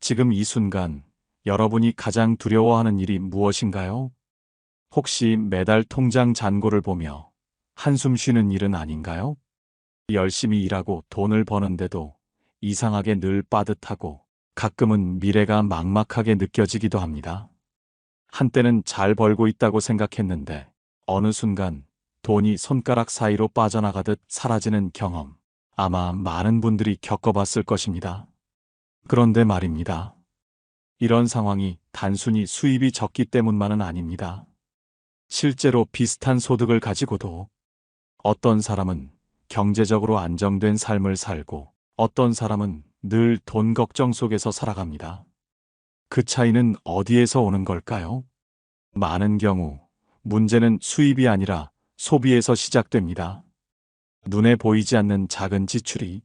지금 이 순간 여러분이 가장 두려워하는 일이 무엇인가요? 혹시 매달 통장 잔고를 보며 한숨 쉬는 일은 아닌가요? 열심히 일하고 돈을 버는데도 이상하게 늘 빠듯하고 가끔은 미래가 막막하게 느껴지기도 합니다. 한때는 잘 벌고 있다고 생각했는데 어느 순간 돈이 손가락 사이로 빠져나가듯 사라지는 경험, 아마 많은 분들이 겪어봤을 것입니다. 그런데 말입니다. 이런 상황이 단순히 수입이 적기 때문만은 아닙니다. 실제로 비슷한 소득을 가지고도 어떤 사람은 경제적으로 안정된 삶을 살고 어떤 사람은 늘 돈 걱정 속에서 살아갑니다. 그 차이는 어디에서 오는 걸까요? 많은 경우 문제는 수입이 아니라 소비에서 시작됩니다. 눈에 보이지 않는 작은 지출이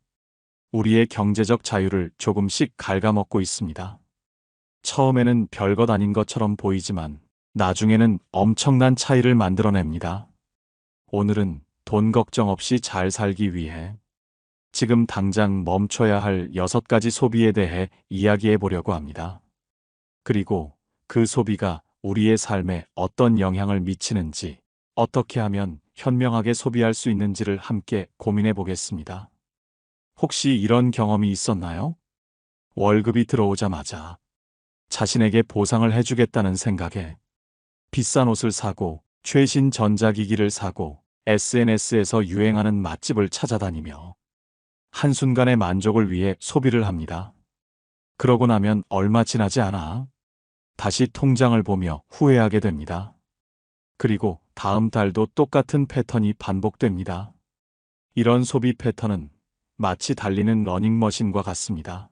우리의 경제적 자유를 조금씩 갉아먹고 있습니다. 처음에는 별것 아닌 것처럼 보이지만 나중에는 엄청난 차이를 만들어냅니다. 오늘은 돈 걱정 없이 잘 살기 위해 지금 당장 멈춰야 할 6가지 소비에 대해 이야기해 보려고 합니다. 그리고 그 소비가 우리의 삶에 어떤 영향을 미치는지, 어떻게 하면 현명하게 소비할 수 있는지를 함께 고민해 보겠습니다. 혹시 이런 경험이 있었나요? 월급이 들어오자마자 자신에게 보상을 해주겠다는 생각에 비싼 옷을 사고 최신 전자기기를 사고 SNS에서 유행하는 맛집을 찾아다니며 한순간의 만족을 위해 소비를 합니다. 그러고 나면 얼마 지나지 않아 다시 통장을 보며 후회하게 됩니다. 그리고 다음 달도 똑같은 패턴이 반복됩니다. 이런 소비 패턴은 마치 달리는 러닝머신과 같습니다.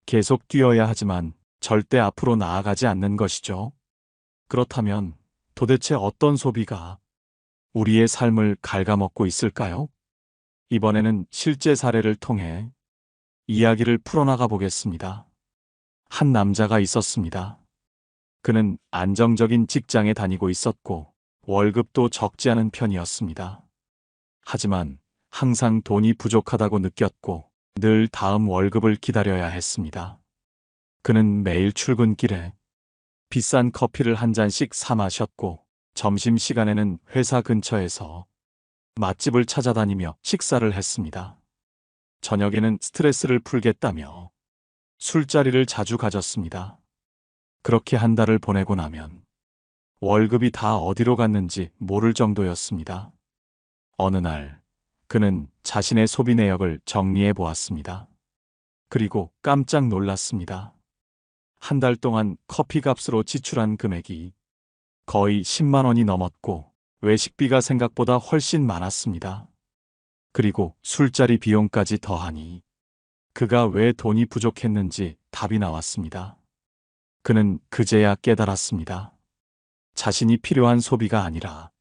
계속 뛰어야 하지만 절대 앞으로 나아가지 않는 것이죠. 그렇다면 도대체 어떤 소비가 우리의 삶을 갉아먹고 있을까요? 이번에는 실제 사례를 통해 이야기를 풀어나가 보겠습니다. 한 남자가 있었습니다. 그는 안정적인 직장에 다니고 있었고 월급도 적지 않은 편이었습니다. 하지만 항상 돈이 부족하다고 느꼈고 늘 다음 월급을 기다려야 했습니다. 그는 매일 출근길에 비싼 커피를 한 잔씩 사 마셨고 점심시간에는 회사 근처에서 맛집을 찾아다니며 식사를 했습니다. 저녁에는 스트레스를 풀겠다며 술자리를 자주 가졌습니다. 그렇게 한 달을 보내고 나면 월급이 다 어디로 갔는지 모를 정도였습니다. 어느 날 그는 자신의 소비 내역을 정리해 보았습니다. 그리고 깜짝 놀랐습니다. 한 달 동안 커피 값으로 지출한 금액이 거의 10만 원이 넘었고 외식비가 생각보다 훨씬 많았습니다. 그리고 술자리 비용까지 더하니 그가 왜 돈이 부족했는지 답이 나왔습니다. 그는 그제야 깨달았습니다. 자신이 필요한 소비가 아니라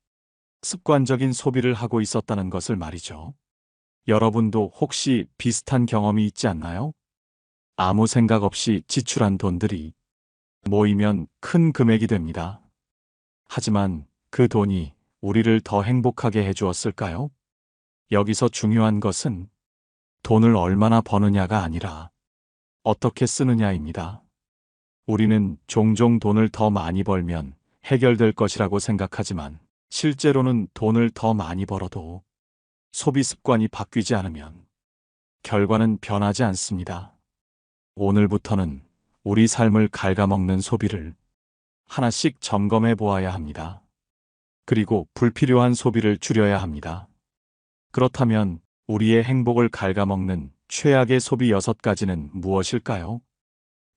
습관적인 소비를 하고 있었다는 것을 말이죠. 여러분도 혹시 비슷한 경험이 있지 않나요? 아무 생각 없이 지출한 돈들이 모이면 큰 금액이 됩니다. 하지만 그 돈이 우리를 더 행복하게 해주었을까요? 여기서 중요한 것은 돈을 얼마나 버느냐가 아니라 어떻게 쓰느냐입니다. 우리는 종종 돈을 더 많이 벌면 해결될 것이라고 생각하지만 실제로는 돈을 더 많이 벌어도 소비 습관이 바뀌지 않으면 결과는 변하지 않습니다. 오늘부터는 우리 삶을 갉아먹는 소비를 하나씩 점검해 보아야 합니다. 그리고 불필요한 소비를 줄여야 합니다. 그렇다면 우리의 행복을 갉아먹는 최악의 소비 6가지는 무엇일까요?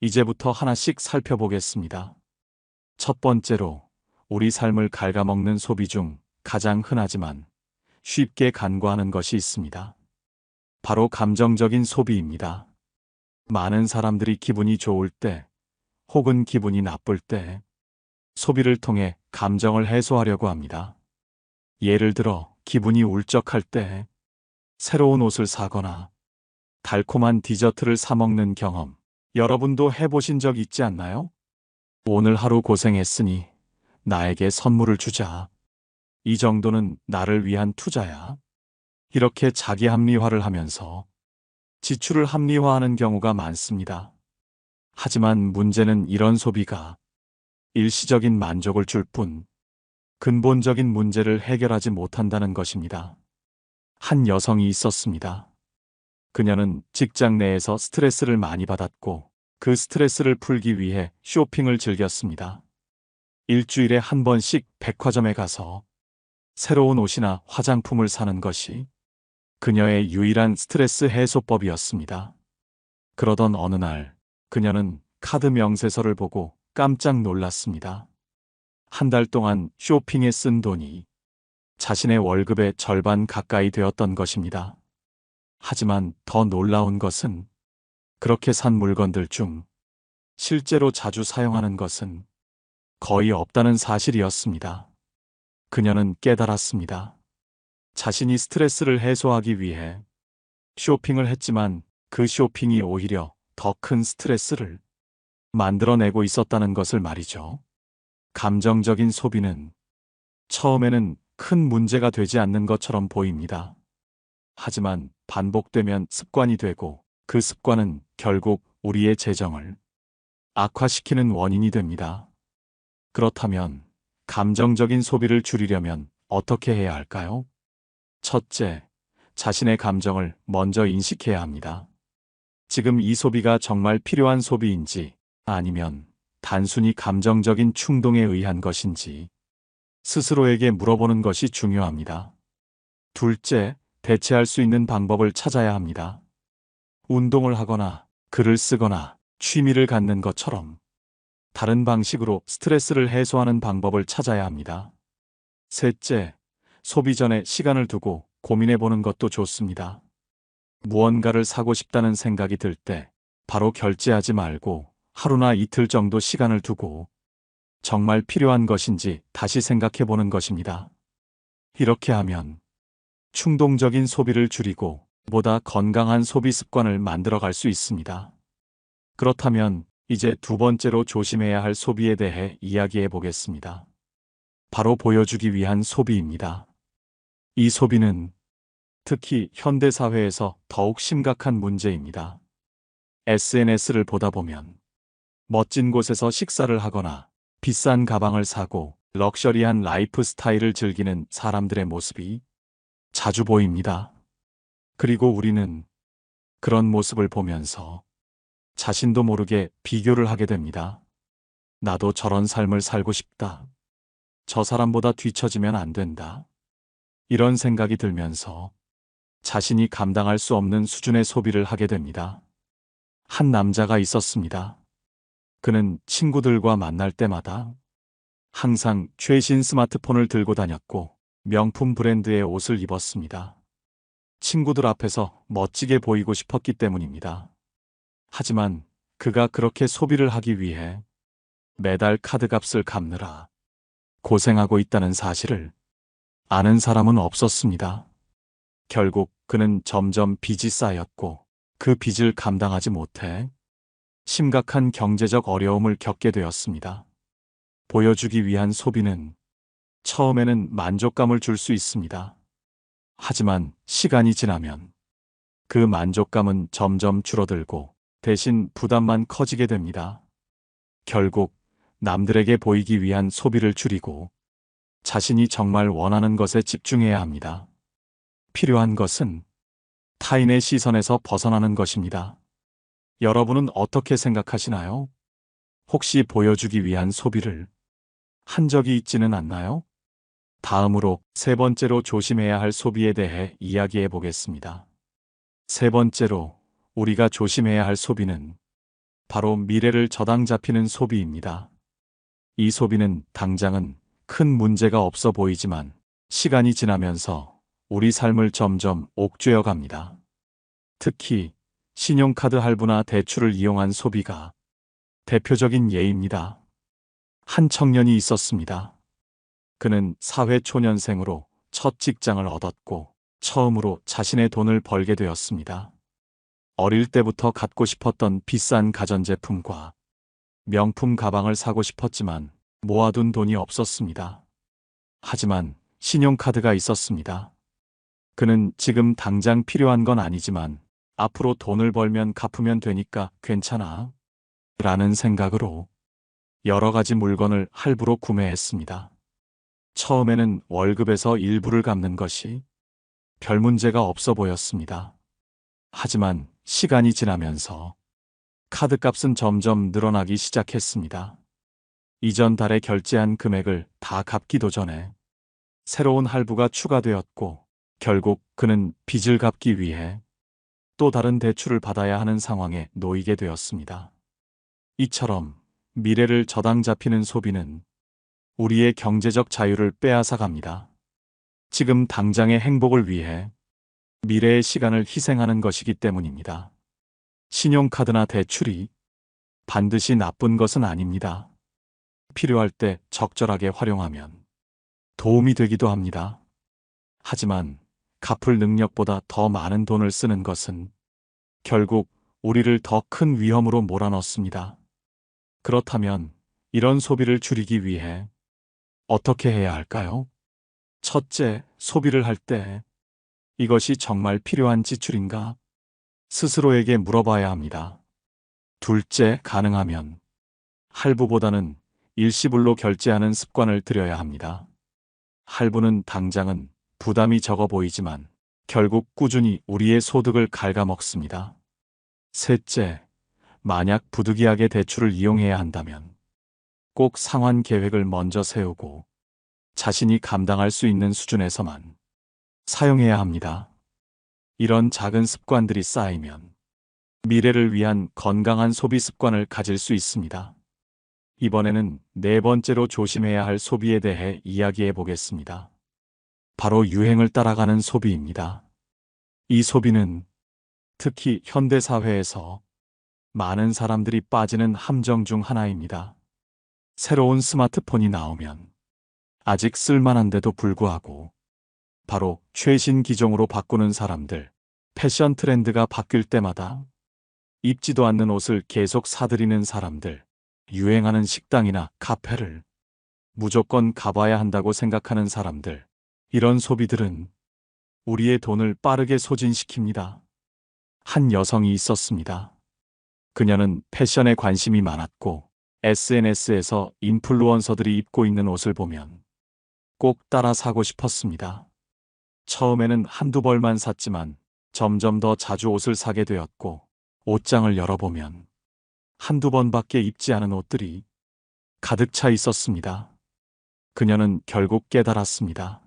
이제부터 하나씩 살펴보겠습니다. 첫 번째로 우리 삶을 갉아먹는 소비 중 가장 흔하지만 쉽게 간과하는 것이 있습니다. 바로 감정적인 소비입니다. 많은 사람들이 기분이 좋을 때 혹은 기분이 나쁠 때 소비를 통해 감정을 해소하려고 합니다. 예를 들어 기분이 울적할 때 새로운 옷을 사거나 달콤한 디저트를 사 먹는 경험, 여러분도 해보신 적 있지 않나요? 오늘 하루 고생했으니 나에게 선물을 주자. 이 정도는 나를 위한 투자야. 이렇게 자기 합리화를 하면서 지출을 합리화하는 경우가 많습니다. 하지만 문제는 이런 소비가 일시적인 만족을 줄 뿐 근본적인 문제를 해결하지 못한다는 것입니다. 한 여성이 있었습니다. 그녀는 직장 내에서 스트레스를 많이 받았고 그 스트레스를 풀기 위해 쇼핑을 즐겼습니다. 일주일에 한 번씩 백화점에 가서 새로운 옷이나 화장품을 사는 것이 그녀의 유일한 스트레스 해소법이었습니다. 그러던 어느 날 그녀는 카드 명세서를 보고 깜짝 놀랐습니다. 한 달 동안 쇼핑에 쓴 돈이 자신의 월급의 절반 가까이 되었던 것입니다. 하지만 더 놀라운 것은 그렇게 산 물건들 중 실제로 자주 사용하는 것은 거의 없다는 사실이었습니다. 그녀는 깨달았습니다. 자신이 스트레스를 해소하기 위해 쇼핑을 했지만 그 쇼핑이 오히려 더 큰 스트레스를 만들어내고 있었다는 것을 말이죠. 감정적인 소비는 처음에는 큰 문제가 되지 않는 것처럼 보입니다. 하지만 반복되면 습관이 되고 그 습관은 결국 우리의 재정을 악화시키는 원인이 됩니다. 그렇다면 감정적인 소비를 줄이려면 어떻게 해야 할까요? 첫째, 자신의 감정을 먼저 인식해야 합니다. 지금 이 소비가 정말 필요한 소비인지 아니면 단순히 감정적인 충동에 의한 것인지 스스로에게 물어보는 것이 중요합니다. 둘째, 대체할 수 있는 방법을 찾아야 합니다. 운동을 하거나 글을 쓰거나 취미를 갖는 것처럼 다른 방식으로 스트레스를 해소하는 방법을 찾아야 합니다. 셋째, 소비 전에 시간을 두고 고민해 보는 것도 좋습니다. 무언가를 사고 싶다는 생각이 들 때 바로 결제하지 말고 하루나 이틀 정도 시간을 두고 정말 필요한 것인지 다시 생각해 보는 것입니다. 이렇게 하면 충동적인 소비를 줄이고 보다 건강한 소비 습관을 만들어 갈 수 있습니다. 그렇다면 이제 두 번째로 조심해야 할 소비에 대해 이야기해 보겠습니다. 바로 보여주기 위한 소비입니다. 이 소비는 특히 현대사회에서 더욱 심각한 문제입니다. SNS를 보다 보면 멋진 곳에서 식사를 하거나 비싼 가방을 사고 럭셔리한 라이프 스타일을 즐기는 사람들의 모습이 자주 보입니다. 그리고 우리는 그런 모습을 보면서 자신도 모르게 비교를 하게 됩니다. 나도 저런 삶을 살고 싶다. 저 사람보다 뒤처지면 안 된다. 이런 생각이 들면서 자신이 감당할 수 없는 수준의 소비를 하게 됩니다. 한 남자가 있었습니다. 그는 친구들과 만날 때마다 항상 최신 스마트폰을 들고 다녔고 명품 브랜드의 옷을 입었습니다. 친구들 앞에서 멋지게 보이고 싶었기 때문입니다. 하지만 그가 그렇게 소비를 하기 위해 매달 카드값을 갚느라 고생하고 있다는 사실을 아는 사람은 없었습니다. 결국 그는 점점 빚이 쌓였고 그 빚을 감당하지 못해 심각한 경제적 어려움을 겪게 되었습니다. 보여주기 위한 소비는 처음에는 만족감을 줄 수 있습니다. 하지만 시간이 지나면 그 만족감은 점점 줄어들고 대신 부담만 커지게 됩니다. 결국 남들에게 보이기 위한 소비를 줄이고 자신이 정말 원하는 것에 집중해야 합니다. 필요한 것은 타인의 시선에서 벗어나는 것입니다. 여러분은 어떻게 생각하시나요? 혹시 보여주기 위한 소비를 한 적이 있지는 않나요? 다음으로 세 번째로 조심해야 할 소비에 대해 이야기해 보겠습니다. 세 번째로 우리가 조심해야 할 소비는 바로 미래를 저당 잡히는 소비입니다. 이 소비는 당장은 큰 문제가 없어 보이지만 시간이 지나면서 우리 삶을 점점 옥죄어 갑니다. 특히 신용카드 할부나 대출을 이용한 소비가 대표적인 예입니다. 한 청년이 있었습니다. 그는 사회초년생으로 첫 직장을 얻었고 처음으로 자신의 돈을 벌게 되었습니다. 어릴 때부터 갖고 싶었던 비싼 가전제품과 명품 가방을 사고 싶었지만 모아둔 돈이 없었습니다. 하지만 신용카드가 있었습니다. 그는 지금 당장 필요한 건 아니지만 앞으로 돈을 벌면 갚으면 되니까 괜찮아. 라는 생각으로 여러 가지 물건을 할부로 구매했습니다. 처음에는 월급에서 일부를 갚는 것이 별 문제가 없어 보였습니다. 하지만 시간이 지나면서 카드값은 점점 늘어나기 시작했습니다. 이전 달에 결제한 금액을 다 갚기도 전에 새로운 할부가 추가되었고, 결국 그는 빚을 갚기 위해 또 다른 대출을 받아야 하는 상황에 놓이게 되었습니다. 이처럼 미래를 저당 잡히는 소비는 우리의 경제적 자유를 빼앗아 갑니다. 지금 당장의 행복을 위해 미래의 시간을 희생하는 것이기 때문입니다. 신용카드나 대출이 반드시 나쁜 것은 아닙니다. 필요할 때 적절하게 활용하면 도움이 되기도 합니다. 하지만 갚을 능력보다 더 많은 돈을 쓰는 것은 결국 우리를 더 큰 위험으로 몰아넣습니다. 그렇다면 이런 소비를 줄이기 위해 어떻게 해야 할까요? 첫째, 소비를 할 때 이것이 정말 필요한 지출인가? 스스로에게 물어봐야 합니다. 둘째, 가능하면 할부보다는 일시불로 결제하는 습관을 들여야 합니다. 할부는 당장은 부담이 적어 보이지만 결국 꾸준히 우리의 소득을 갉아먹습니다. 셋째, 만약 부득이하게 대출을 이용해야 한다면 꼭 상환 계획을 먼저 세우고 자신이 감당할 수 있는 수준에서만 사용해야 합니다. 이런 작은 습관들이 쌓이면 미래를 위한 건강한 소비 습관을 가질 수 있습니다. 이번에는 네 번째로 조심해야 할 소비에 대해 이야기해 보겠습니다. 바로 유행을 따라가는 소비입니다. 이 소비는 특히 현대사회에서 많은 사람들이 빠지는 함정 중 하나입니다. 새로운 스마트폰이 나오면 아직 쓸만한데도 불구하고 바로 최신 기종으로 바꾸는 사람들, 패션 트렌드가 바뀔 때마다 입지도 않는 옷을 계속 사들이는 사람들, 유행하는 식당이나 카페를 무조건 가봐야 한다고 생각하는 사람들, 이런 소비들은 우리의 돈을 빠르게 소진시킵니다. 한 여성이 있었습니다. 그녀는 패션에 관심이 많았고 SNS에서 인플루언서들이 입고 있는 옷을 보면 꼭 따라 사고 싶었습니다. 처음에는 한두 벌만 샀지만 점점 더 자주 옷을 사게 되었고, 옷장을 열어보면 한두 번밖에 입지 않은 옷들이 가득 차 있었습니다. 그녀는 결국 깨달았습니다.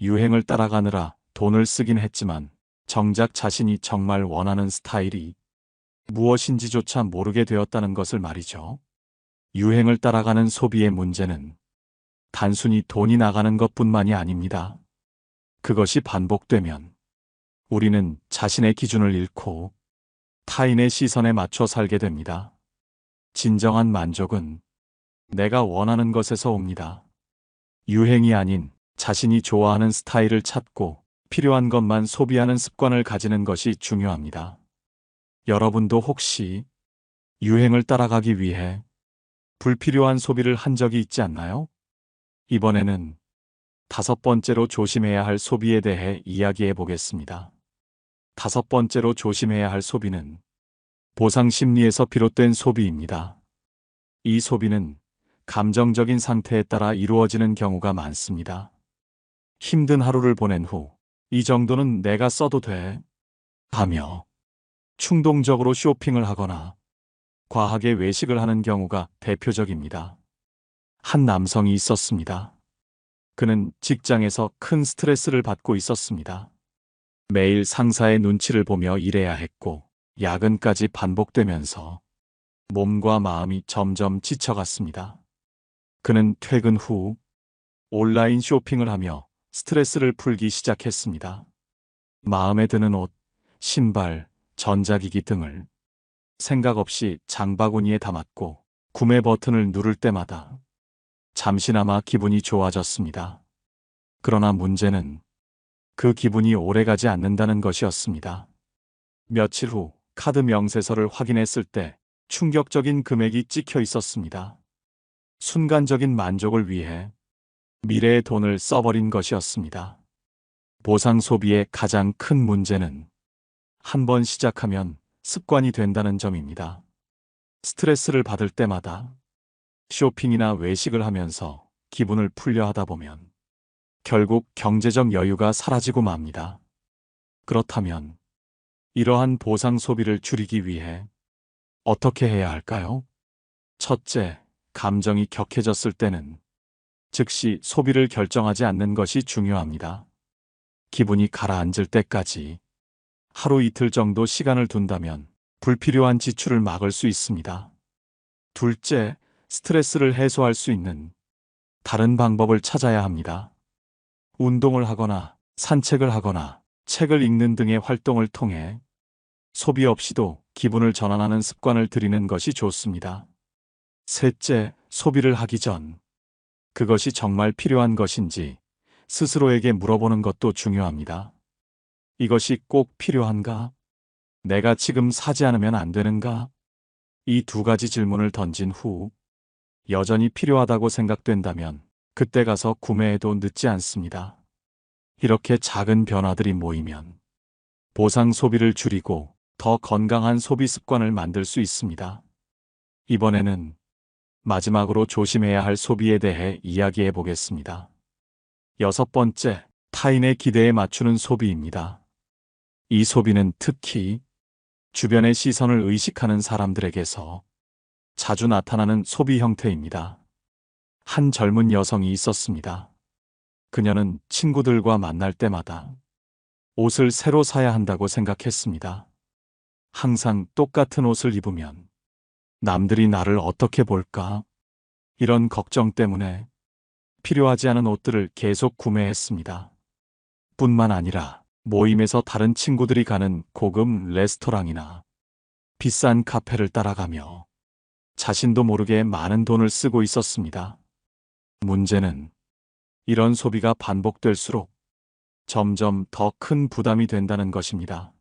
유행을 따라가느라 돈을 쓰긴 했지만 정작 자신이 정말 원하는 스타일이 무엇인지조차 모르게 되었다는 것을 말이죠. 유행을 따라가는 소비의 문제는 단순히 돈이 나가는 것뿐만이 아닙니다. 그것이 반복되면 우리는 자신의 기준을 잃고 타인의 시선에 맞춰 살게 됩니다. 진정한 만족은 내가 원하는 것에서 옵니다. 유행이 아닌 자신이 좋아하는 스타일을 찾고 필요한 것만 소비하는 습관을 가지는 것이 중요합니다. 여러분도 혹시 유행을 따라가기 위해 불필요한 소비를 한 적이 있지 않나요? 이번에는 다섯 번째로 조심해야 할 소비에 대해 이야기해 보겠습니다. 다섯 번째로 조심해야 할 소비는 보상 심리에서 비롯된 소비입니다. 이 소비는 감정적인 상태에 따라 이루어지는 경우가 많습니다. 힘든 하루를 보낸 후 이 정도는 내가 써도 돼 하며 충동적으로 쇼핑을 하거나 과하게 외식을 하는 경우가 대표적입니다. 한 남성이 있었습니다. 그는 직장에서 큰 스트레스를 받고 있었습니다. 매일 상사의 눈치를 보며 일해야 했고 야근까지 반복되면서 몸과 마음이 점점 지쳐갔습니다. 그는 퇴근 후 온라인 쇼핑을 하며 스트레스를 풀기 시작했습니다. 마음에 드는 옷, 신발, 전자기기 등을 생각 없이 장바구니에 담았고 구매 버튼을 누를 때마다 잠시나마 기분이 좋아졌습니다. 그러나 문제는 그 기분이 오래가지 않는다는 것이었습니다. 며칠 후 카드 명세서를 확인했을 때 충격적인 금액이 찍혀 있었습니다. 순간적인 만족을 위해 미래의 돈을 써버린 것이었습니다. 보상 소비의 가장 큰 문제는 한 번 시작하면 습관이 된다는 점입니다. 스트레스를 받을 때마다 쇼핑이나 외식을 하면서 기분을 풀려 하다 보면 결국 경제적 여유가 사라지고 맙니다. 그렇다면 이러한 보상 소비를 줄이기 위해 어떻게 해야 할까요? 첫째, 감정이 격해졌을 때는 즉시 소비를 결정하지 않는 것이 중요합니다. 기분이 가라앉을 때까지 하루 이틀 정도 시간을 둔다면 불필요한 지출을 막을 수 있습니다. 둘째, 스트레스를 해소할 수 있는 다른 방법을 찾아야 합니다. 운동을 하거나 산책을 하거나 책을 읽는 등의 활동을 통해 소비 없이도 기분을 전환하는 습관을 들이는 것이 좋습니다. 셋째, 소비를 하기 전 그것이 정말 필요한 것인지 스스로에게 물어보는 것도 중요합니다. 이것이 꼭 필요한가? 내가 지금 사지 않으면 안 되는가? 이 두 가지 질문을 던진 후 여전히 필요하다고 생각된다면 그때 가서 구매해도 늦지 않습니다. 이렇게 작은 변화들이 모이면 보상 소비를 줄이고 더 건강한 소비 습관을 만들 수 있습니다. 이번에는 마지막으로 조심해야 할 소비에 대해 이야기해 보겠습니다. 여섯 번째, 타인의 기대에 맞추는 소비입니다. 이 소비는 특히 주변의 시선을 의식하는 사람들에게서 자주 나타나는 소비 형태입니다. 한 젊은 여성이 있었습니다. 그녀는 친구들과 만날 때마다 옷을 새로 사야 한다고 생각했습니다. 항상 똑같은 옷을 입으면 남들이 나를 어떻게 볼까? 이런 걱정 때문에 필요하지 않은 옷들을 계속 구매했습니다. 뿐만 아니라 모임에서 다른 친구들이 가는 고급 레스토랑이나 비싼 카페를 따라가며 자신도 모르게 많은 돈을 쓰고 있었습니다. 문제는 이런 소비가 반복될수록 점점 더 큰 부담이 된다는 것입니다.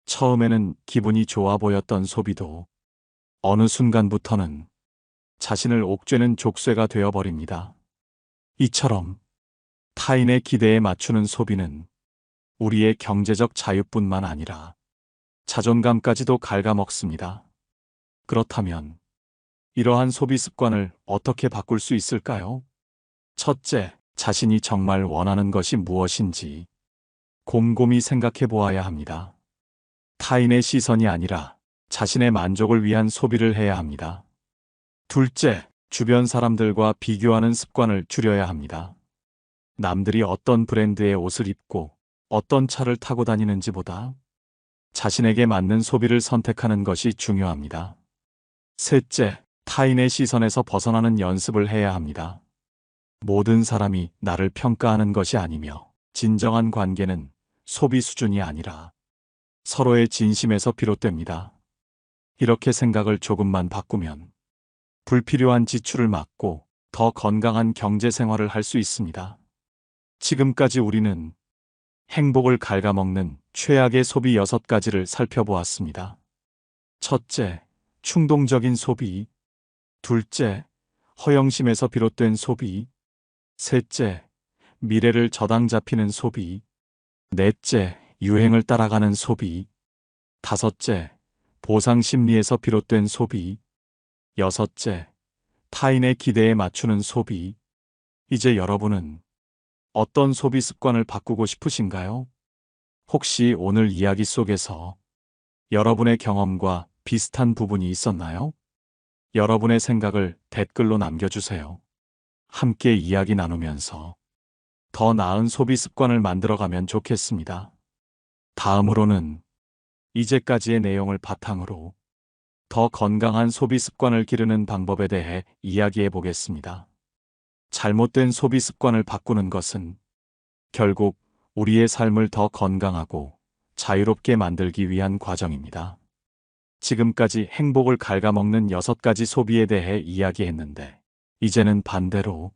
처음에는 기분이 좋아 보였던 소비도 어느 순간부터는 자신을 옥죄는 족쇄가 되어버립니다. 이처럼 타인의 기대에 맞추는 소비는 우리의 경제적 자유뿐만 아니라 자존감까지도 갉아먹습니다. 그렇다면 이러한 소비 습관을 어떻게 바꿀 수 있을까요? 첫째, 자신이 정말 원하는 것이 무엇인지 곰곰이 생각해 보아야 합니다. 타인의 시선이 아니라 자신의 만족을 위한 소비를 해야 합니다. 둘째, 주변 사람들과 비교하는 습관을 줄여야 합니다. 남들이 어떤 브랜드의 옷을 입고 어떤 차를 타고 다니는지보다 자신에게 맞는 소비를 선택하는 것이 중요합니다. 셋째, 타인의 시선에서 벗어나는 연습을 해야 합니다. 모든 사람이 나를 평가하는 것이 아니며 진정한 관계는 소비 수준이 아니라 서로의 진심에서 비롯됩니다. 이렇게 생각을 조금만 바꾸면 불필요한 지출을 막고 더 건강한 경제 생활을 할 수 있습니다. 지금까지 우리는 행복을 갉아먹는 최악의 소비 6가지를 살펴보았습니다. 첫째, 충동적인 소비. 둘째, 허영심에서 비롯된 소비. 셋째, 미래를 저당 잡히는 소비. 넷째, 유행을 따라가는 소비. 다섯째, 보상 심리에서 비롯된 소비. 여섯째, 타인의 기대에 맞추는 소비. 이제 여러분은 어떤 소비 습관을 바꾸고 싶으신가요? 혹시 오늘 이야기 속에서 여러분의 경험과 비슷한 부분이 있었나요? 여러분의 생각을 댓글로 남겨주세요. 함께 이야기 나누면서 더 나은 소비 습관을 만들어가면 좋겠습니다. 다음으로는 이제까지의 내용을 바탕으로 더 건강한 소비 습관을 기르는 방법에 대해 이야기해 보겠습니다. 잘못된 소비 습관을 바꾸는 것은 결국 우리의 삶을 더 건강하고 자유롭게 만들기 위한 과정입니다. 지금까지 행복을 갉아먹는 6가지 소비에 대해 이야기했는데, 이제는 반대로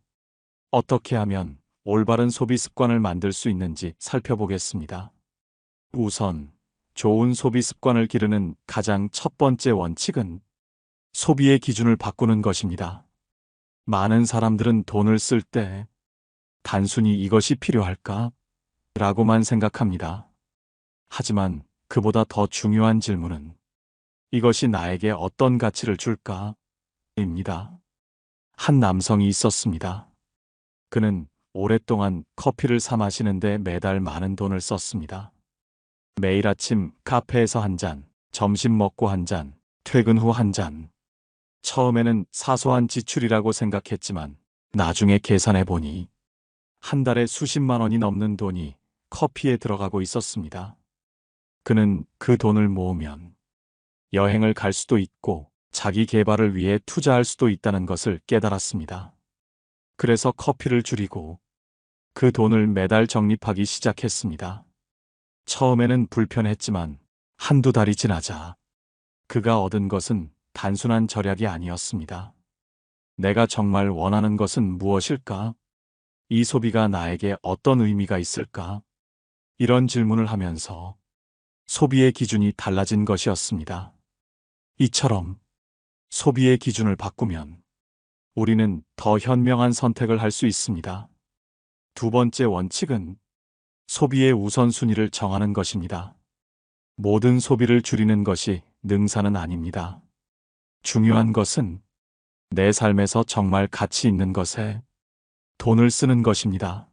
어떻게 하면 올바른 소비 습관을 만들 수 있는지 살펴보겠습니다. 우선 좋은 소비 습관을 기르는 가장 첫 번째 원칙은 소비의 기준을 바꾸는 것입니다. 많은 사람들은 돈을 쓸 때 단순히 이것이 필요할까? 라고만 생각합니다. 하지만 그보다 더 중요한 질문은 이것이 나에게 어떤 가치를 줄까? 입니다. 한 남성이 있었습니다. 그는 오랫동안 커피를 사 마시는데 매달 많은 돈을 썼습니다. 매일 아침 카페에서 한 잔, 점심 먹고 한 잔, 퇴근 후 한 잔. 처음에는 사소한 지출이라고 생각했지만 나중에 계산해 보니 한 달에 수십만 원이 넘는 돈이 커피에 들어가고 있었습니다. 그는 그 돈을 모으면 여행을 갈 수도 있고 자기 개발을 위해 투자할 수도 있다는 것을 깨달았습니다. 그래서 커피를 줄이고 그 돈을 매달 적립하기 시작했습니다. 처음에는 불편했지만 한두 달이 지나자 그가 얻은 것은 단순한 절약이 아니었습니다. 내가 정말 원하는 것은 무엇일까? 이 소비가 나에게 어떤 의미가 있을까? 이런 질문을 하면서 소비의 기준이 달라진 것이었습니다. 이처럼 소비의 기준을 바꾸면 우리는 더 현명한 선택을 할 수 있습니다. 두 번째 원칙은 소비의 우선순위를 정하는 것입니다. 모든 소비를 줄이는 것이 능사는 아닙니다. 중요한 것은 내 삶에서 정말 가치 있는 것에 돈을 쓰는 것입니다.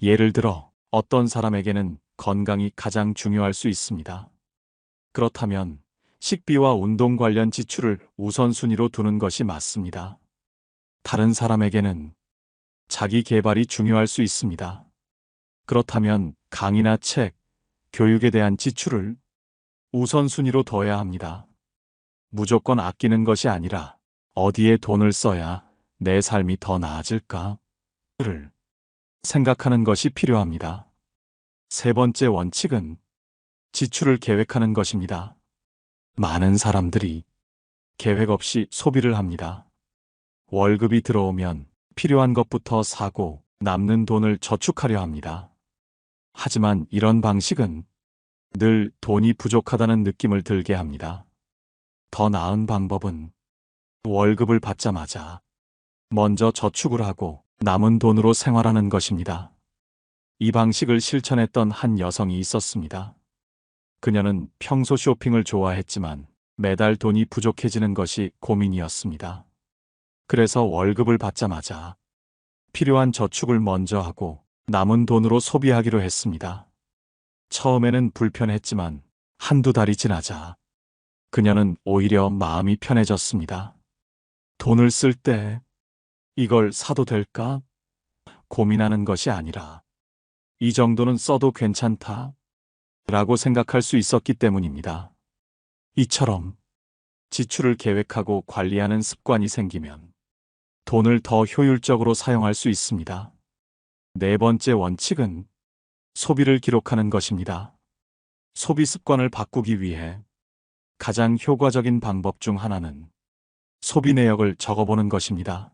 예를 들어 어떤 사람에게는 건강이 가장 중요할 수 있습니다. 그렇다면 식비와 운동 관련 지출을 우선순위로 두는 것이 맞습니다. 다른 사람에게는 자기 개발이 중요할 수 있습니다. 그렇다면 강의나 책, 교육에 대한 지출을 우선순위로 둬야 합니다. 무조건 아끼는 것이 아니라 어디에 돈을 써야 내 삶이 더 나아질까를 생각하는 것이 필요합니다. 세 번째 원칙은 지출을 계획하는 것입니다. 많은 사람들이 계획 없이 소비를 합니다. 월급이 들어오면 필요한 것부터 사고 남는 돈을 저축하려 합니다. 하지만 이런 방식은 늘 돈이 부족하다는 느낌을 들게 합니다. 더 나은 방법은 월급을 받자마자 먼저 저축을 하고 남은 돈으로 생활하는 것입니다. 이 방식을 실천했던 한 여성이 있었습니다. 그녀는 평소 쇼핑을 좋아했지만 매달 돈이 부족해지는 것이 고민이었습니다. 그래서 월급을 받자마자 필요한 저축을 먼저 하고 남은 돈으로 소비하기로 했습니다. 처음에는 불편했지만 한두 달이 지나자 그녀는 오히려 마음이 편해졌습니다. 돈을 쓸 때 이걸 사도 될까? 고민하는 것이 아니라 이 정도는 써도 괜찮다 라고 생각할 수 있었기 때문입니다. 이처럼 지출을 계획하고 관리하는 습관이 생기면 돈을 더 효율적으로 사용할 수 있습니다. 네 번째 원칙은 소비를 기록하는 것입니다. 소비 습관을 바꾸기 위해 가장 효과적인 방법 중 하나는 소비 내역을 적어보는 것입니다.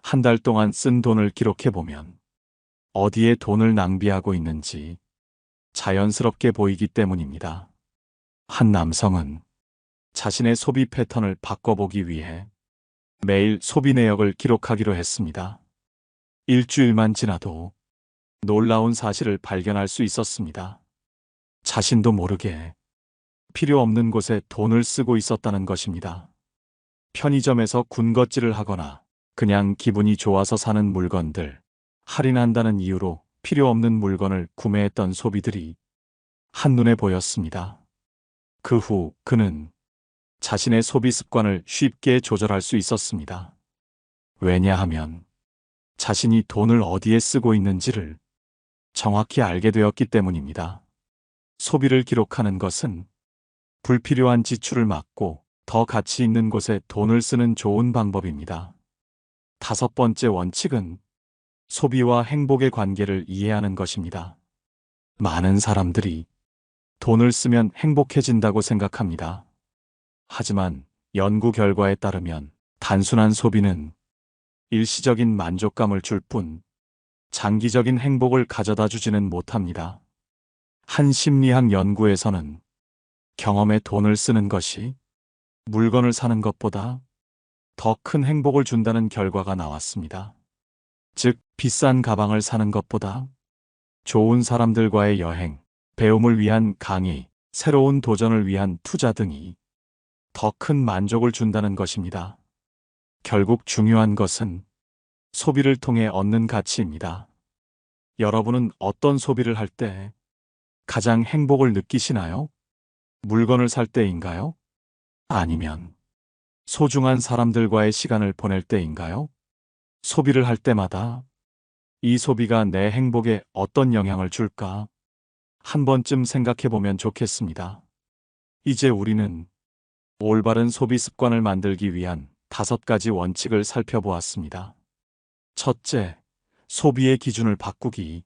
한 달 동안 쓴 돈을 기록해보면 어디에 돈을 낭비하고 있는지 자연스럽게 보이기 때문입니다. 한 남성은 자신의 소비 패턴을 바꿔보기 위해 매일 소비 내역을 기록하기로 했습니다. 일주일만 지나도 놀라운 사실을 발견할 수 있었습니다. 자신도 모르게 필요 없는 곳에 돈을 쓰고 있었다는 것입니다. 편의점에서 군것질을 하거나 그냥 기분이 좋아서 사는 물건들, 할인한다는 이유로 필요 없는 물건을 구매했던 소비들이 한눈에 보였습니다. 그 후 그는 자신의 소비 습관을 쉽게 조절할 수 있었습니다. 왜냐하면 자신이 돈을 어디에 쓰고 있는지를 정확히 알게 되었기 때문입니다. 소비를 기록하는 것은 불필요한 지출을 막고 더 가치 있는 곳에 돈을 쓰는 좋은 방법입니다. 다섯 번째 원칙은 소비와 행복의 관계를 이해하는 것입니다. 많은 사람들이 돈을 쓰면 행복해진다고 생각합니다. 하지만 연구 결과에 따르면 단순한 소비는 일시적인 만족감을 줄 뿐 장기적인 행복을 가져다 주지는 못합니다. 한 심리학 연구에서는 경험에 돈을 쓰는 것이 물건을 사는 것보다 더 큰 행복을 준다는 결과가 나왔습니다. 즉, 비싼 가방을 사는 것보다 좋은 사람들과의 여행, 배움을 위한 강의, 새로운 도전을 위한 투자 등이 더 큰 만족을 준다는 것입니다. 결국 중요한 것은 소비를 통해 얻는 가치입니다. 여러분은 어떤 소비를 할 때 가장 행복을 느끼시나요? 물건을 살 때인가요? 아니면 소중한 사람들과의 시간을 보낼 때인가요? 소비를 할 때마다 이 소비가 내 행복에 어떤 영향을 줄까? 한 번쯤 생각해 보면 좋겠습니다. 이제 우리는 올바른 소비 습관을 만들기 위한 5가지 원칙을 살펴보았습니다. 첫째, 소비의 기준을 바꾸기.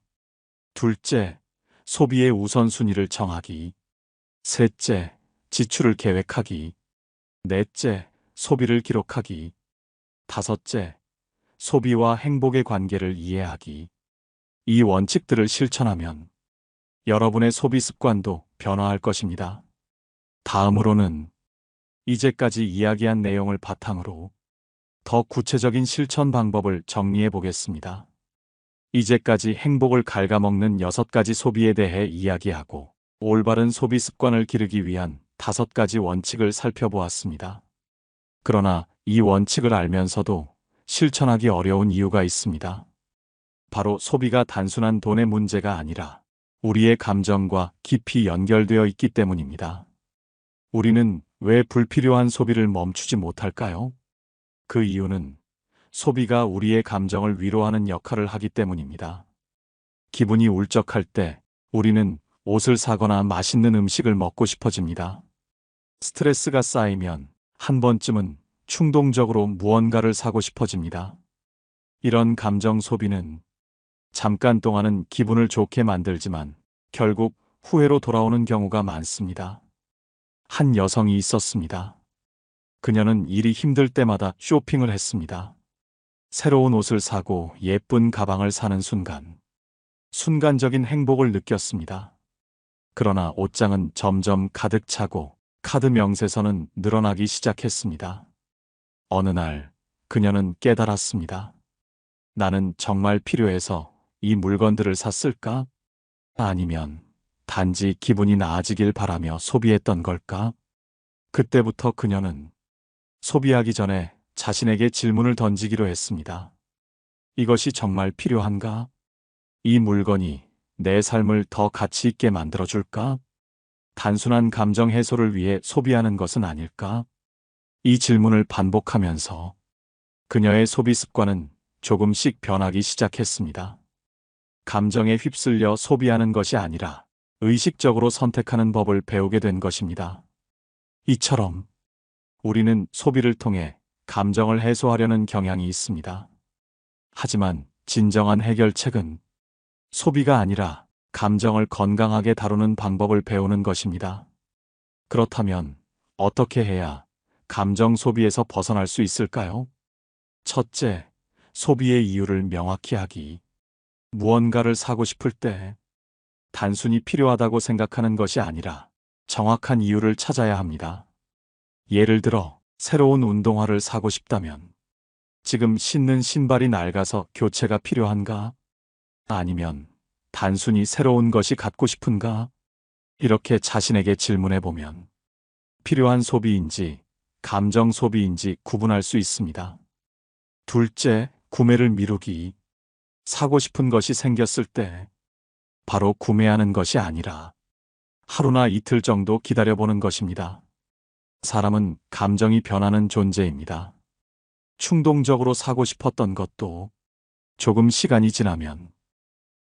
둘째, 소비의 우선순위를 정하기. 셋째, 지출을 계획하기. 넷째, 소비를 기록하기. 다섯째, 소비와 행복의 관계를 이해하기. 이 원칙들을 실천하면 여러분의 소비 습관도 변화할 것입니다. 다음으로는 이제까지 이야기한 내용을 바탕으로 더 구체적인 실천 방법을 정리해 보겠습니다. 이제까지 행복을 갉아먹는 6가지 소비에 대해 이야기하고 올바른 소비 습관을 기르기 위한 5가지 원칙을 살펴보았습니다. 그러나 이 원칙을 알면서도 실천하기 어려운 이유가 있습니다. 바로 소비가 단순한 돈의 문제가 아니라 우리의 감정과 깊이 연결되어 있기 때문입니다. 우리는 왜 불필요한 소비를 멈추지 못할까요? 그 이유는 소비가 우리의 감정을 위로하는 역할을 하기 때문입니다. 기분이 울적할 때 우리는 옷을 사거나 맛있는 음식을 먹고 싶어집니다. 스트레스가 쌓이면 한 번쯤은 충동적으로 무언가를 사고 싶어집니다. 이런 감정 소비는 잠깐 동안은 기분을 좋게 만들지만 결국 후회로 돌아오는 경우가 많습니다. 한 여성이 있었습니다. 그녀는 일이 힘들 때마다 쇼핑을 했습니다. 새로운 옷을 사고 예쁜 가방을 사는 순간, 순간적인 행복을 느꼈습니다. 그러나 옷장은 점점 가득 차고 카드 명세서는 늘어나기 시작했습니다. 어느 날 그녀는 깨달았습니다. 나는 정말 필요해서 이 물건들을 샀을까? 아니면 단지 기분이 나아지길 바라며 소비했던 걸까? 그때부터 그녀는 소비하기 전에 자신에게 질문을 던지기로 했습니다. 이것이 정말 필요한가? 이 물건이 내 삶을 더 가치 있게 만들어줄까? 단순한 감정 해소를 위해 소비하는 것은 아닐까? 이 질문을 반복하면서 그녀의 소비 습관은 조금씩 변하기 시작했습니다. 감정에 휩쓸려 소비하는 것이 아니라 의식적으로 선택하는 법을 배우게 된 것입니다. 이처럼 우리는 소비를 통해 감정을 해소하려는 경향이 있습니다. 하지만 진정한 해결책은 소비가 아니라 감정을 건강하게 다루는 방법을 배우는 것입니다. 그렇다면 어떻게 해야 감정 소비에서 벗어날 수 있을까요? 첫째, 소비의 이유를 명확히 하기. 무언가를 사고 싶을 때 단순히 필요하다고 생각하는 것이 아니라 정확한 이유를 찾아야 합니다. 예를 들어, 새로운 운동화를 사고 싶다면 지금 신는 신발이 낡아서 교체가 필요한가? 아니면 단순히 새로운 것이 갖고 싶은가? 이렇게 자신에게 질문해 보면 필요한 소비인지 감정 소비인지 구분할 수 있습니다. 둘째, 구매를 미루기. 사고 싶은 것이 생겼을 때 바로 구매하는 것이 아니라 하루나 이틀 정도 기다려보는 것입니다. 사람은 감정이 변하는 존재입니다. 충동적으로 사고 싶었던 것도 조금 시간이 지나면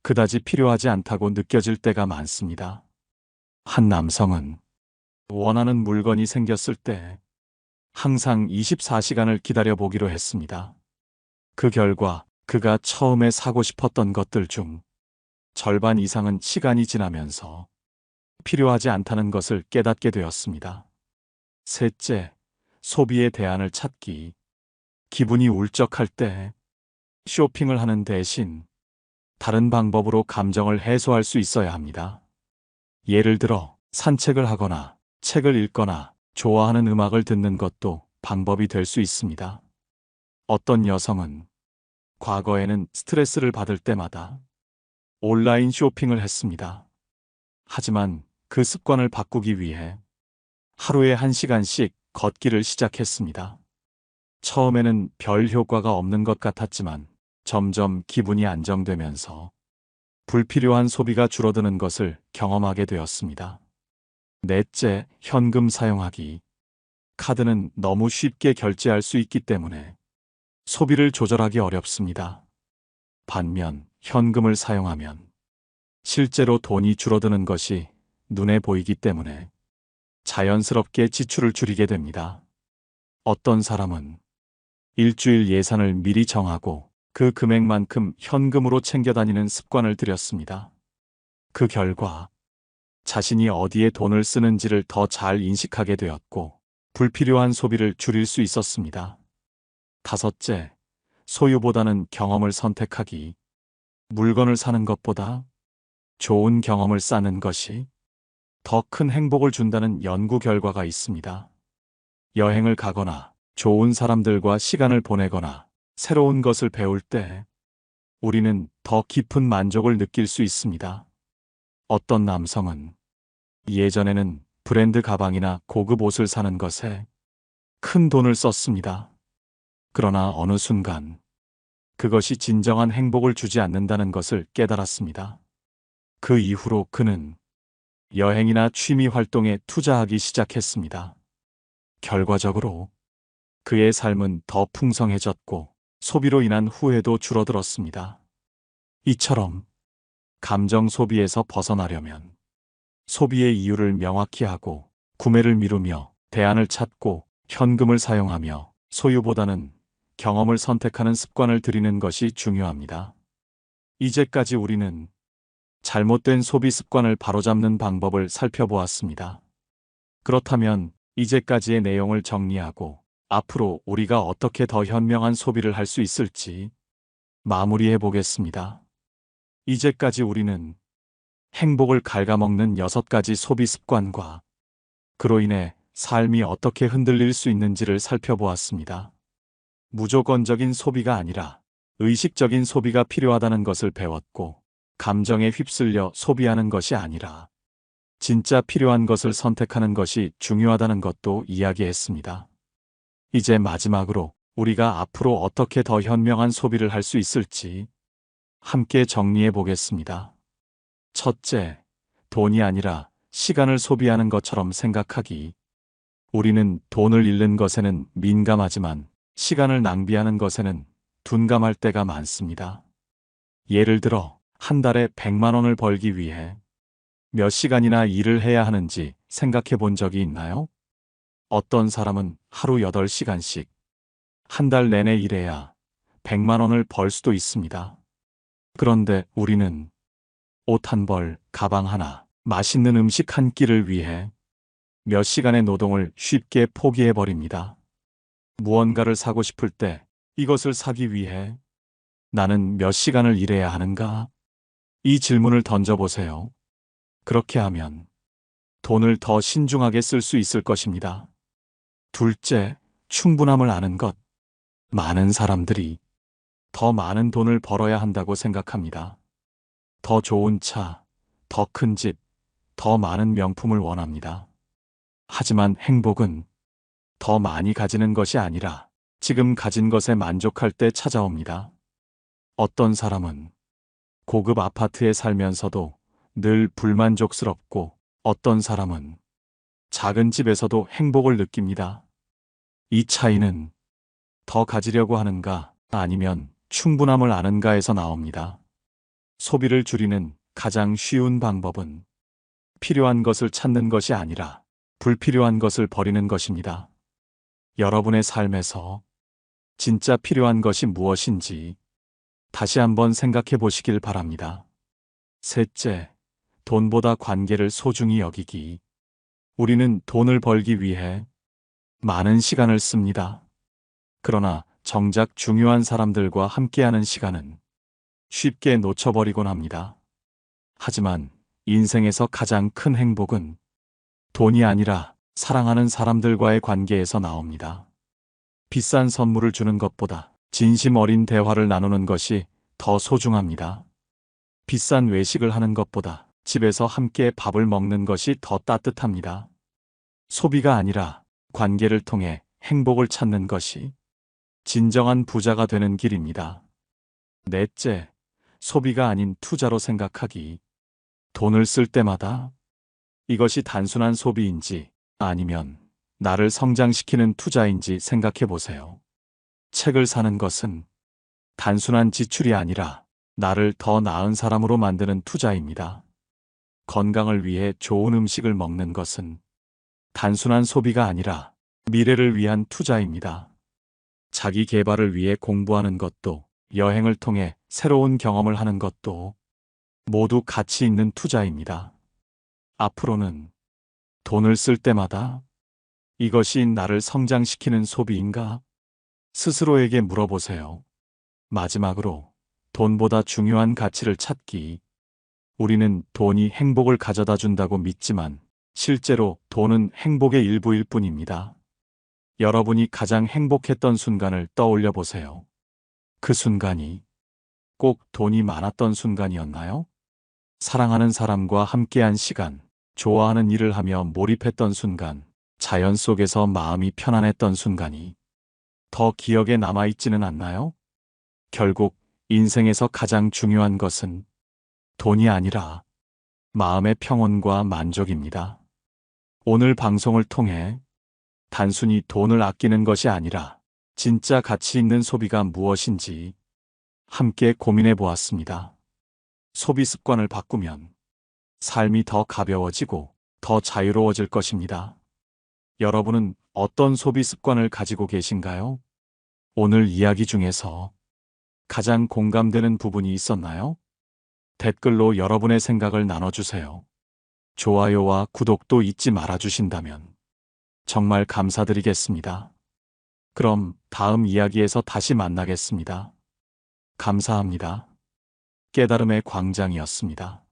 그다지 필요하지 않다고 느껴질 때가 많습니다. 한 남성은 원하는 물건이 생겼을 때 항상 24시간을 기다려보기로 했습니다. 그 결과 그가 처음에 사고 싶었던 것들 중 절반 이상은 시간이 지나면서 필요하지 않다는 것을 깨닫게 되었습니다. 셋째, 소비의 대안을 찾기. 기분이 울적할 때 쇼핑을 하는 대신 다른 방법으로 감정을 해소할 수 있어야 합니다. 예를 들어 산책을 하거나 책을 읽거나 좋아하는 음악을 듣는 것도 방법이 될 수 있습니다. 어떤 여성은 과거에는 스트레스를 받을 때마다 온라인 쇼핑을 했습니다. 하지만 그 습관을 바꾸기 위해 하루에 1시간씩 걷기를 시작했습니다. 처음에는 별 효과가 없는 것 같았지만 점점 기분이 안정되면서 불필요한 소비가 줄어드는 것을 경험하게 되었습니다. 넷째, 현금 사용하기. 카드는 너무 쉽게 결제할 수 있기 때문에 소비를 조절하기 어렵습니다. 반면 현금을 사용하면 실제로 돈이 줄어드는 것이 눈에 보이기 때문에 자연스럽게 지출을 줄이게 됩니다. 어떤 사람은 일주일 예산을 미리 정하고 그 금액만큼 현금으로 챙겨 다니는 습관을 들였습니다. 그 결과 자신이 어디에 돈을 쓰는지를 더 잘 인식하게 되었고 불필요한 소비를 줄일 수 있었습니다. 다섯째, 소유보다는 경험을 선택하기. 물건을 사는 것보다 좋은 경험을 쌓는 것이 더 큰 행복을 준다는 연구 결과가 있습니다. 여행을 가거나 좋은 사람들과 시간을 보내거나 새로운 것을 배울 때 우리는 더 깊은 만족을 느낄 수 있습니다. 어떤 남성은 예전에는 브랜드 가방이나 고급 옷을 사는 것에 큰 돈을 썼습니다. 그러나 어느 순간 그것이 진정한 행복을 주지 않는다는 것을 깨달았습니다. 그 이후로 그는 여행이나 취미 활동에 투자하기 시작했습니다. 결과적으로 그의 삶은 더 풍성해졌고 소비로 인한 후회도 줄어들었습니다. 이처럼 감정 소비에서 벗어나려면 소비의 이유를 명확히 하고 구매를 미루며 대안을 찾고 현금을 사용하며 소유보다는 경험을 선택하는 습관을 들이는 것이 중요합니다. 이제까지 우리는 잘못된 소비 습관을 바로잡는 방법을 살펴보았습니다. 그렇다면 이제까지의 내용을 정리하고 앞으로 우리가 어떻게 더 현명한 소비를 할 수 있을지 마무리해 보겠습니다. 이제까지 우리는 행복을 갉아먹는 6가지 소비 습관과 그로 인해 삶이 어떻게 흔들릴 수 있는지를 살펴보았습니다. 무조건적인 소비가 아니라 의식적인 소비가 필요하다는 것을 배웠고, 감정에 휩쓸려 소비하는 것이 아니라 진짜 필요한 것을 선택하는 것이 중요하다는 것도 이야기했습니다. 이제 마지막으로 우리가 앞으로 어떻게 더 현명한 소비를 할 수 있을지 함께 정리해 보겠습니다. 첫째, 돈이 아니라 시간을 소비하는 것처럼 생각하기. 우리는 돈을 잃는 것에는 민감하지만 시간을 낭비하는 것에는 둔감할 때가 많습니다. 예를 들어 한 달에 100만 원을 벌기 위해 몇 시간이나 일을 해야 하는지 생각해 본 적이 있나요? 어떤 사람은 하루 8시간씩 한 달 내내 일해야 100만 원을 벌 수도 있습니다. 그런데 우리는 옷 한 벌, 가방 하나, 맛있는 음식 한 끼를 위해 몇 시간의 노동을 쉽게 포기해 버립니다. 무언가를 사고 싶을 때 이것을 사기 위해 나는 몇 시간을 일해야 하는가? 이 질문을 던져보세요. 그렇게 하면 돈을 더 신중하게 쓸 수 있을 것입니다. 둘째, 충분함을 아는 것. 많은 사람들이 더 많은 돈을 벌어야 한다고 생각합니다. 더 좋은 차, 더 큰 집, 더 많은 명품을 원합니다. 하지만 행복은 더 많이 가지는 것이 아니라 지금 가진 것에 만족할 때 찾아옵니다. 어떤 사람은 고급 아파트에 살면서도 늘 불만족스럽고 어떤 사람은 작은 집에서도 행복을 느낍니다. 이 차이는 더 가지려고 하는가 아니면 충분함을 아는가에서 나옵니다. 소비를 줄이는 가장 쉬운 방법은 필요한 것을 찾는 것이 아니라 불필요한 것을 버리는 것입니다. 여러분의 삶에서 진짜 필요한 것이 무엇인지 다시 한번 생각해 보시길 바랍니다. 셋째, 돈보다 관계를 소중히 여기기. 우리는 돈을 벌기 위해 많은 시간을 씁니다. 그러나 정작 중요한 사람들과 함께하는 시간은 쉽게 놓쳐버리곤 합니다. 하지만 인생에서 가장 큰 행복은 돈이 아니라 사랑하는 사람들과의 관계에서 나옵니다. 비싼 선물을 주는 것보다 진심 어린 대화를 나누는 것이 더 소중합니다. 비싼 외식을 하는 것보다 집에서 함께 밥을 먹는 것이 더 따뜻합니다. 소비가 아니라 관계를 통해 행복을 찾는 것이 진정한 부자가 되는 길입니다. 넷째, 소비가 아닌 투자로 생각하기. 돈을 쓸 때마다 이것이 단순한 소비인지 아니면 나를 성장시키는 투자인지 생각해 보세요. 책을 사는 것은 단순한 지출이 아니라 나를 더 나은 사람으로 만드는 투자입니다. 건강을 위해 좋은 음식을 먹는 것은 단순한 소비가 아니라 미래를 위한 투자입니다. 자기 개발을 위해 공부하는 것도, 여행을 통해 새로운 경험을 하는 것도 모두 가치 있는 투자입니다. 앞으로는 돈을 쓸 때마다 이것이 나를 성장시키는 소비인가? 스스로에게 물어보세요. 마지막으로 돈보다 중요한 가치를 찾기. 우리는 돈이 행복을 가져다 준다고 믿지만 실제로 돈은 행복의 일부일 뿐입니다. 여러분이 가장 행복했던 순간을 떠올려 보세요. 그 순간이 꼭 돈이 많았던 순간이었나요? 사랑하는 사람과 함께한 시간, 좋아하는 일을 하며 몰입했던 순간, 자연 속에서 마음이 편안했던 순간이 더 기억에 남아있지는 않나요? 결국 인생에서 가장 중요한 것은 돈이 아니라 마음의 평온과 만족입니다. 오늘 방송을 통해 단순히 돈을 아끼는 것이 아니라 진짜 가치 있는 소비가 무엇인지 함께 고민해 보았습니다. 소비 습관을 바꾸면 삶이 더 가벼워지고 더 자유로워질 것입니다. 여러분은 어떤 소비 습관을 가지고 계신가요? 오늘 이야기 중에서 가장 공감되는 부분이 있었나요? 댓글로 여러분의 생각을 나눠주세요. 좋아요와 구독도 잊지 말아주신다면 정말 감사드리겠습니다. 그럼 다음 이야기에서 다시 만나겠습니다. 감사합니다. 깨달음의 광장이었습니다.